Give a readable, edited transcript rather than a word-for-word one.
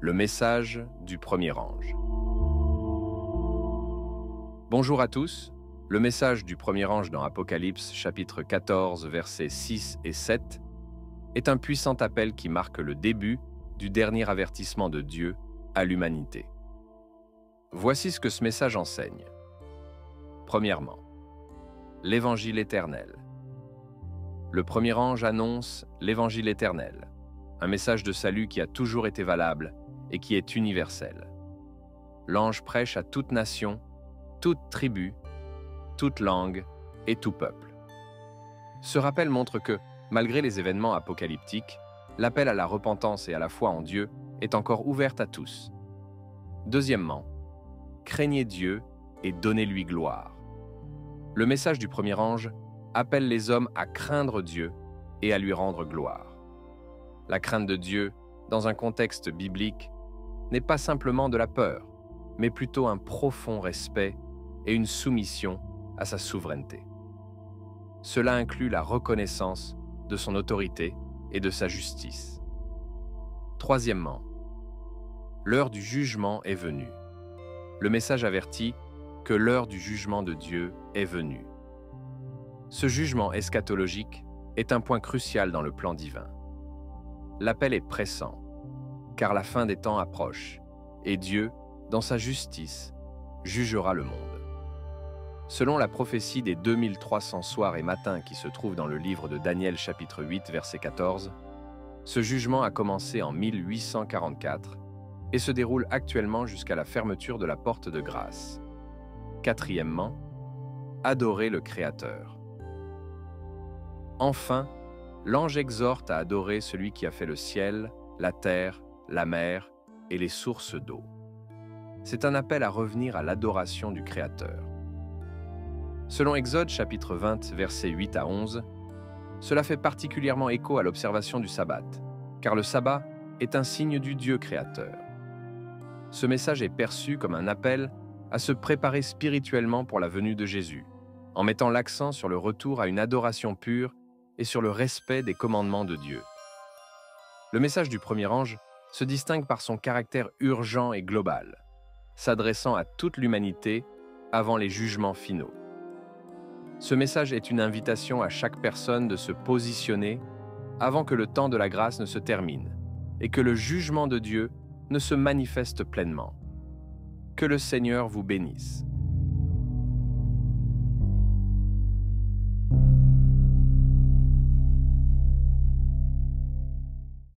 Le message du premier ange. Bonjour à tous. Le message du premier ange dans Apocalypse, chapitre 14, versets 6 et 7, est un puissant appel qui marque le début du dernier avertissement de Dieu à l'humanité. Voici ce que ce message enseigne. Premièrement, l'Évangile éternel. Le premier ange annonce l'Évangile éternel, un message de salut qui a toujours été valable et qui est universel. L'ange prêche à toute nation, toute tribu, toute langue et tout peuple. Ce rappel montre que, malgré les événements apocalyptiques, l'appel à la repentance et à la foi en Dieu est encore ouvert à tous. Deuxièmement, craignez Dieu et donnez-lui gloire. Le message du premier ange appelle les hommes à craindre Dieu et à lui rendre gloire. La crainte de Dieu, dans un contexte biblique, n'est pas simplement de la peur, mais plutôt un profond respect et une soumission à sa souveraineté. Cela inclut la reconnaissance de son autorité et de sa justice. Troisièmement, l'heure du jugement est venue. Le message avertit que l'heure du jugement de Dieu est venue. Ce jugement eschatologique est un point crucial dans le plan divin. L'appel est pressant, car la fin des temps approche, et Dieu, dans sa justice, jugera le monde. Selon la prophétie des 2300 soirs et matins qui se trouve dans le livre de Daniel chapitre 8 verset 14, ce jugement a commencé en 1844 et se déroule actuellement jusqu'à la fermeture de la porte de grâce. Quatrièmement, adorer le Créateur. Enfin, l'ange exhorte à adorer celui qui a fait le ciel, la terre, la mer et les sources d'eau. C'est un appel à revenir à l'adoration du Créateur. Selon Exode chapitre 20, versets 8 à 11, cela fait particulièrement écho à l'observation du sabbat, car le sabbat est un signe du Dieu créateur. Ce message est perçu comme un appel à se préparer spirituellement pour la venue de Jésus, en mettant l'accent sur le retour à une adoration pure et sur le respect des commandements de Dieu. Le message du premier ange se distingue par son caractère urgent et global, s'adressant à toute l'humanité avant les jugements finaux. Ce message est une invitation à chaque personne de se positionner avant que le temps de la grâce ne se termine et que le jugement de Dieu ne se manifeste pleinement. Que le Seigneur vous bénisse.